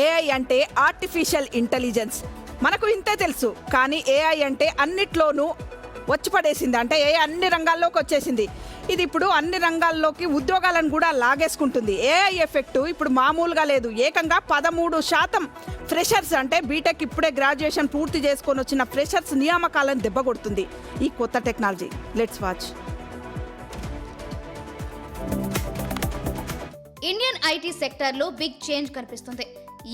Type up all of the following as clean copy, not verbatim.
AI అంటే artificial intelligence. మనకు ఇంతే తెలుసు, కానీ ఏఐ అంటే అన్నిట్లోనూ వచ్చి పడేసింది. అంటే ఏఐ అన్ని రంగాల్లోకి వచ్చేసింది. ఇది ఇప్పుడు అన్ని రంగాల్లోకి ఉద్యోగాలను కూడా లాగేసుకుంటుంది. ఏఐ ఎఫెక్ట్ ఇప్పుడు మామూలుగా లేదు. ఏకంగా 13% ఫ్రెషర్స్, అంటే బీటెక్ ఇప్పుడే గ్రాడ్యుయేషన్ పూర్తి చేసుకొని వచ్చిన ఫ్రెషర్స్ నియామకాలను దెబ్బ కొడుతుంది ఈ కొత్త technology. Let's watch. Indian IT సెక్టార్లో బిగ్ చేంజ్ కనిపిస్తుంది.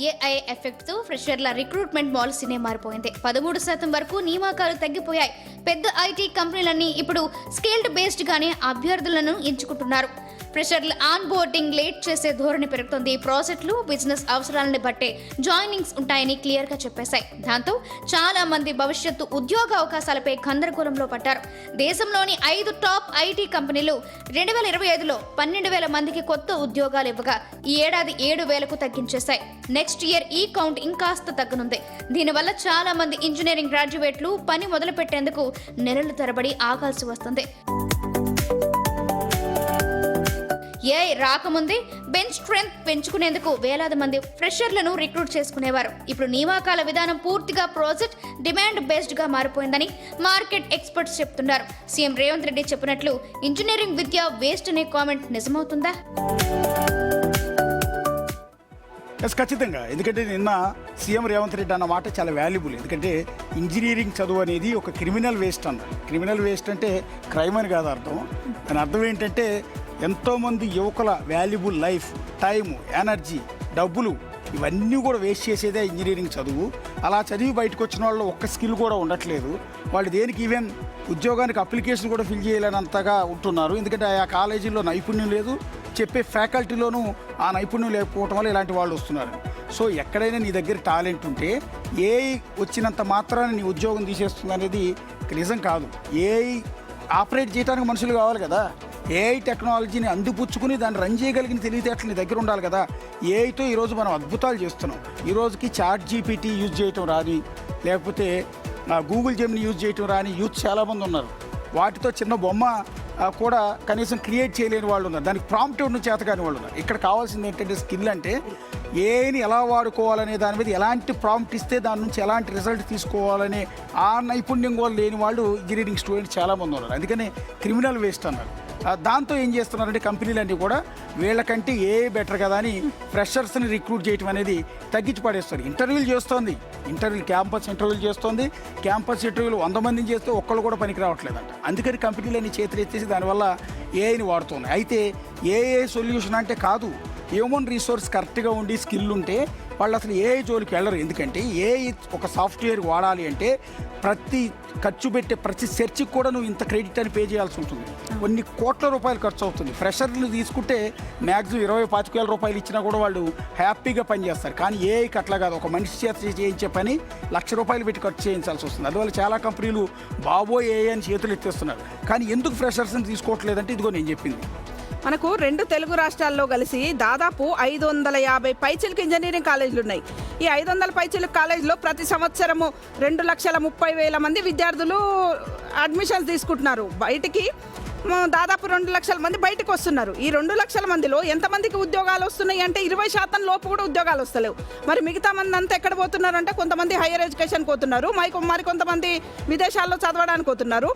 ఏఐ ఎఫెక్ట్తో ఫ్రెషర్ల రిక్రూట్మెంట్ పాలసీనే మారిపోయింది. 13% వరకు నియామకాలు తగ్గిపోయాయి. పెద్ద ఐటీ కంపెనీలన్నీ ఇప్పుడు స్కేల్డ్ బేస్డ్ గానే అభ్యర్థులను ఎంచుకుంటున్నారు. ఫ్రెషర్ల ఆన్ బోర్డింగ్ లేట్ చేసే ధోరణి పెరుగుతుంది. ప్రాజెక్టులు బిజినెస్ అవసరాలను బట్టే జాయినింగ్స్ ఉంటాయని క్లియర్ గా చెప్పేశాయి. దాంతో చాలా మంది భవిష్యత్తు ఉద్యోగ అవకాశాలపై గందరగోళంలో పడ్డారు. దేశంలోని 5 టాప్ ఐటీ కంపెనీలు 2025లో 12,000 మందికి కొత్త ఉద్యోగాలు ఇవ్వగా ఈ ఏడాది 7,000కు తగ్గించేశాయి. నెక్స్ట్ ఇయర్ ఈ కౌంట్ ఇంకాస్త తగ్గనుంది. దీనివల్ల చాలా మంది ఇంజనీరింగ్ గ్రాడ్యుయేట్లు పని మొదలు పెట్టేందుకు నెలల తరబడి ఆగాల్సి వస్తుంది. ఏఐ రాకముందే బెంచ్ స్ట్రెంత్ పెంచుకునేందుకు వేలాది మంది ఫ్రెషర్లను రిక్రూట్ చేసుకునేవారు. ఇప్పుడు నియామకాల విధానం పూర్తిగా ప్రాజెక్ట్ డిమాండ్ బేస్డ్ గా మారిపోయిందని మార్కెట్ ఎక్స్పర్ట్స్ చెప్తున్నారు. సీఎం రేవంత్ రెడ్డి చెప్పినట్లు ఇంజనీరింగ్ విద్య వేస్ట్ అనే కామెంట్ నిజమవుతుందా? ఖచ్చితంగా. ఎందుకంటే నిన్న సీఎం రేవంత్ రెడ్డి అన్న మాట చాలా వాల్యుబుల్. ఎందుకంటే ఇంజనీరింగ్ చదువు అనేది ఒక క్రిమినల్ వేస్ట్ అన్నారు. క్రిమినల్ వేస్ట్ అంటే క్రైమ్ అని కాదు అర్థం. దాని అర్థం ఏంటంటే ఎంతోమంది యువకుల వాల్యుబుల్ లైఫ్, టైము, ఎనర్జీ, డబ్బులు ఇవన్నీ కూడా వేస్ట్ చేసేదే ఇంజనీరింగ్ చదువు. అలా చదివి బయటకు వచ్చిన వాళ్ళు ఒక్క స్కిల్ కూడా ఉండట్లేదు. వాళ్ళు దేనికి ఈవెన్ ఉద్యోగానికి అప్లికేషన్ కూడా ఫిల్ చేయలేనంతగా ఉంటున్నారు. ఎందుకంటే ఆ కాలేజీలో నైపుణ్యం లేదు, చెప్పే ఫ్యాకల్టీలోనూ ఆ నైపుణ్యం లేకపోవటం వల్ల ఇలాంటి వాళ్ళు వస్తున్నారు. సో ఎక్కడైనా నీ దగ్గర టాలెంట్ ఉంటే ఏఐ వచ్చినంత మాత్రాన నీ ఉద్యోగం తీసేస్తుంది అనేది నిజం కాదు. ఏఐ ఆపరేట్ చేయడానికి మనుషులు కావాలి కదా. ఏఐ టెక్నాలజీని అందిపుచ్చుకుని దాన్ని రన్ చేయగలిగిన తెలివితేటలు నీ దగ్గర ఉండాలి కదా. ఏఐతో ఈరోజు మనం అద్భుతాలు చేస్తున్నాం. ఈరోజుకి చాట్ జీపీటీ యూజ్ చేయటం రాని, లేకపోతే గూగుల్ జెమిని యూజ్ చేయటం రాని యూత్ చాలామంది ఉన్నారు. వాటితో చిన్న బొమ్మ కూడా కనీసం క్రియేట్ చేయలేని వాళ్ళు ఉన్నారు. దానికి ప్రాంప్ట్ ఉన్న చేత కాని వాళ్ళు ఉన్నారు. ఇక్కడ కావాల్సింది ఏంటంటే స్కిల్ అంటే ఏఐని ఎలా వాడుకోవాలనే దాని మీద ఎలాంటి ప్రాంప్ట్ ఇస్తే దాని నుంచి ఎలాంటి రిజల్ట్ తీసుకోవాలనే ఆ నైపుణ్యం కూడా లేని వాళ్ళు ఇంజనీరింగ్ స్టూడెంట్స్ చాలామంది ఉన్నారు. అందుకని క్రిమినల్ వేస్ట్ అన్నారు. దాంతో ఏం చేస్తున్నారంటే కంపెనీలన్నీ కూడా వీళ్ళకంటే ఏ బెటర్ కదా అని ఫ్రెషర్స్ని రిక్రూట్ చేయడం అనేది తగ్గించి పడేస్తారు. ఇంటర్వ్యూలు చేస్తోంది, క్యాంపస్ ఇంటర్వ్యూలు చేస్తోంది. క్యాంపస్ ఇంటర్వ్యూలు 100 మందిని చేస్తే ఒక్కళ్ళు కూడా పనికి రావట్లేదంట. అందుకని కంపెనీలన్నీ చేతులు ఎత్తేసి దానివల్ల ఏఐని వాడుతున్నాయి. అయితే ఏఐ సొల్యూషన్ అంటే కాదు. హ్యూమన్ రిసోర్స్ కరెక్ట్గా ఉండి స్కిల్ ఉంటే వాళ్ళు అసలు ఏఐ జోలికి వెళ్ళరు. ఎందుకంటే ఏఐ ఒక సాఫ్ట్వేర్ వాడాలి అంటే ప్రతి ఖర్చు పెట్టే ప్రతి సెర్చ్కి కూడా నువ్వు ఇంత క్రెడిట్ అని పే చేయాల్సి ఉంటుంది. కొన్ని కోట్ల రూపాయలు ఖర్చు అవుతుంది. ఫ్రెషర్లు తీసుకుంటే మ్యాక్సిమం 20-25 రూపాయలు ఇచ్చినా కూడా వాళ్ళు హ్యాపీగా పనిచేస్తారు. కానీ ఏఐకి అట్లా కాదు. ఒక మనిషి చేత చేయించే పని ₹1,00,000 పెట్టి ఖర్చు చేయించాల్సి వస్తుంది. అందువల్ల చాలా కంపెనీలు బాబోయ్ ఏఐ అని చేతులు ఎత్తేస్తున్నారు. కానీ ఎందుకు ఫ్రెషర్స్ని తీసుకోవట్లేదంటే ఇదిగో నేను చెప్పింది. మనకు 2 తెలుగు రాష్ట్రాల్లో కలిసి దాదాపు 550 పైచిలకు ఇంజనీరింగ్ కాలేజీలు ఉన్నాయి. ఈ 500 పైచిలకు కాలేజీలో ప్రతి సంవత్సరము 2,30,000 మంది విద్యార్థులు అడ్మిషన్స్ తీసుకుంటున్నారు. బయటికి దాదాపు 2,00,000 మంది బయటకు వస్తున్నారు. ఈ 2,00,000 మందిలో ఎంతమందికి ఉద్యోగాలు వస్తున్నాయి అంటే 20% లోపు కూడా ఉద్యోగాలు వస్తలేవు. మరి మిగతా మంది అంతా ఎక్కడ పోతున్నారు అంటే కొంతమంది హైయర్ ఎడ్యుకేషన్కి పోతున్నారు, మరి కొంతమంది విదేశాల్లో చదవడానికి పోతున్నారు,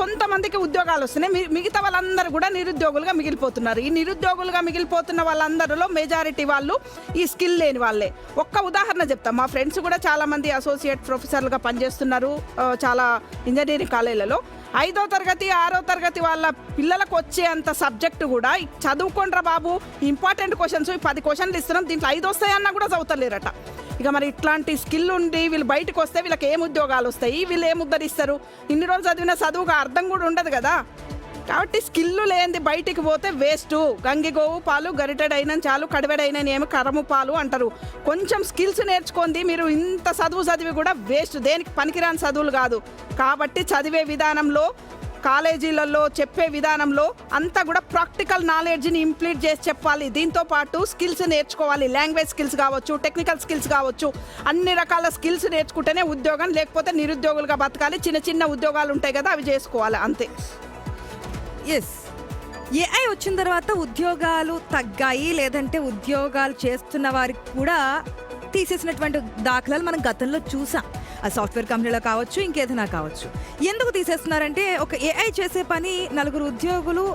కొంతమందికి ఉద్యోగాలు వస్తున్నాయి. మిగతా వాళ్ళందరూ కూడా నిరుద్యోగులుగా మిగిలిపోతున్నారు. ఈ నిరుద్యోగులుగా మిగిలిపోతున్న వాళ్ళందరిలో మెజారిటీ వాళ్ళు ఈ స్కిల్ లేని వాళ్ళే. ఒక్క ఉదాహరణ చెప్తాం. మా ఫ్రెండ్స్ కూడా చాలామంది అసోసియేట్ ప్రొఫెసర్లుగా పనిచేస్తున్నారు చాలా ఇంజనీరింగ్ కాలేజీలలో. 5వ తరగతి 6వ తరగతి వాళ్ళ పిల్లలకు వచ్చే అంత సబ్జెక్టు కూడా చదువుకోండ్రా బాబు, ఇంపార్టెంట్ క్వశ్చన్స్ 10 క్వశ్చన్లు ఇస్తున్నాం, దీంట్లో 5 వస్తాయన్నా కూడా చదువుతలేరట. ఇక మరి ఇట్లాంటి స్కిల్ ఉండి వీళ్ళు బయటకు వస్తే వీళ్ళకి ఏం ఉద్యోగాలు వస్తాయి, వీళ్ళు ఏం ఉద్ధరిస్తారు? ఇన్ని రోజులు చదివిన చదువుగా అర్థం కూడా ఉండదు కదా. కాబట్టి స్కిల్ లేనిది బయటికి పోతే వేస్ట్. గంగిగోవు పాలు గరిటెడైన చాలు, కడివెడైన ఏమి కరము పాలు అంటారు. కొంచెం స్కిల్స్ నేర్చుకుంది. మీరు ఇంత చదివి కూడా వేస్ట్, దేనికి పనికిరాని చదువులు కాదు. కాబట్టి చదివే విధానంలో, కాలేజీలలో చెప్పే విధానంలో అంతా కూడా ప్రాక్టికల్ నాలెడ్జ్ని ఇంప్లీట్ చేసి చెప్పాలి. దీంతో పాటు స్కిల్స్ నేర్చుకోవాలి. లాంగ్వేజ్ స్కిల్స్ కావచ్చు, టెక్నికల్ స్కిల్స్ కావచ్చు, అన్ని రకాల స్కిల్స్ నేర్చుకుంటేనే ఉద్యోగం, లేకపోతే నిరుద్యోగులుగా బతకాలి. చిన్న చిన్న ఉద్యోగాలు ఉంటాయి కదా, అవి చేసుకోవాలి అంతే. ఎస్, ఏఐ వచ్చిన తర్వాత ఉద్యోగాలు తగ్గాయి, లేదంటే ఉద్యోగాలు చేస్తున్న వారికి కూడా తీసేసినటువంటి దాఖలాలు మనం గతంలో చూసాం. ఆ సాఫ్ట్వేర్ కంపెనీలో కావచ్చు, ఇంకేదైనా కావచ్చు. ఎందుకు తీసేస్తున్నారంటే ఒక ఏఐ చేసే పని 4 ఉద్యోగులు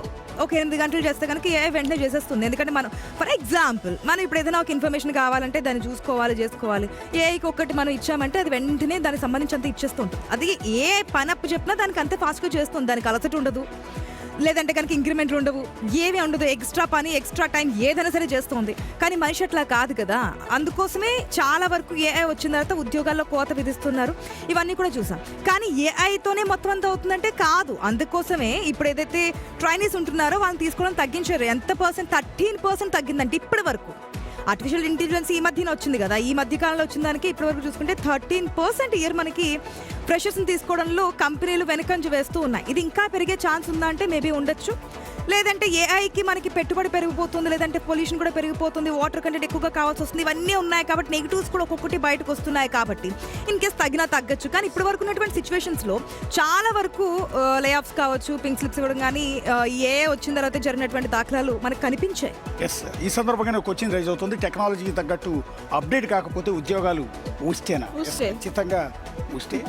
ఒక 8 గంటలు చేస్తే కనుక ఏఐ వెంటనే చేసేస్తుంది. ఎందుకంటే మనం ఫర్ ఎగ్జాంపుల్ మనం ఇప్పుడు ఏదైనా ఒక ఇన్ఫర్మేషన్ కావాలంటే దాన్ని చూసుకోవాలి, చేసుకోవాలి. ఏఐకి ఒక్కటి మనం ఇచ్చామంటే అది వెంటనే దానికి సంబంధించి అంత ఇచ్చేస్తుంటుంది. అది ఏ పని అప్పు చెప్పినా దానికి అంతే ఫాస్ట్గా చేస్తుంది. దానికి అలసట ఉండదు, లేదంటే కనుక ఇంక్రిమెంట్లు ఉండవు, ఏమీ ఉండదు. ఎక్స్ట్రా పని, ఎక్స్ట్రా టైం ఏదైనా సరే చేస్తుంది. కానీ మనిషి అట్లా కాదు కదా. అందుకోసమే చాలా వరకు ఏఐ వచ్చిన తర్వాత ఉద్యోగాల్లో కోత విధిస్తున్నారు. ఇవన్నీ కూడా చూసాం. కానీ ఏఐతోనే మొత్తం అంతా అవుతుందంటే కాదు. అందుకోసమే ఇప్పుడు ఏదైతే ట్రైనీస్ ఉంటున్నారో వాళ్ళని తీసుకోవడం తగ్గించారు. ఎంత పర్సెంట్? 13% తగ్గిందంటే ఇప్పటి వరకు. ఆర్టిఫిషియల్ ఇంటెలిజెన్స్ ఈ మధ్యన వచ్చింది కదా, ఈ మధ్య కాలంలో వచ్చిన దానికి ఇప్పటి వరకు చూసుకుంటే 13% ఇయర్ మనకి ఫ్రెషర్స్ని తీసుకోవడంలో కంపెనీలు వెనకంజ వేస్తూ ఉన్నాయి. ఇది ఇంకా పెరిగే ఛాన్స్ ఉందా అంటే మేబీ ఉండొచ్చు. లేదంటే ఏఐకి మనకి పెట్టుబడి పెరిగిపోతుంది, లేదంటే పొల్యూషన్ కూడా పెరిగిపోతుంది, వాటర్ కంటెంట్ ఎక్కువగా కావాల్సి వస్తుంది. ఇవన్నీ ఉన్నాయి కాబట్టి నెగిటివ్స్ కూడా ఒక్కొక్కటి బయటకు వస్తున్నాయి కాబట్టి ఇన్ కేస్ తగ్గినా తగ్గచ్చు. కానీ ఇప్పటి వరకు ఉన్నటువంటి సిచ్యువేషన్స్లో చాలా వరకు లే ఆఫ్స్ కావచ్చు, పింక్ స్లిప్స్ ఇవ్వడం కానీ ఏఐ వచ్చిన తర్వాత జరిగినటువంటి దాఖలాలు మనకు కనిపించాయి. ఎస్, ఈ సందర్భంగా నాకు క్వశ్చన్ రైజ్ అవుతుంది. టెక్నాలజీకి తగ్గట్టు అప్డేట్ కాకపోతే ఉద్యోగాలు ఊస్తేనా? ఊస్తే. ఖచ్చితంగా ఊస్తే.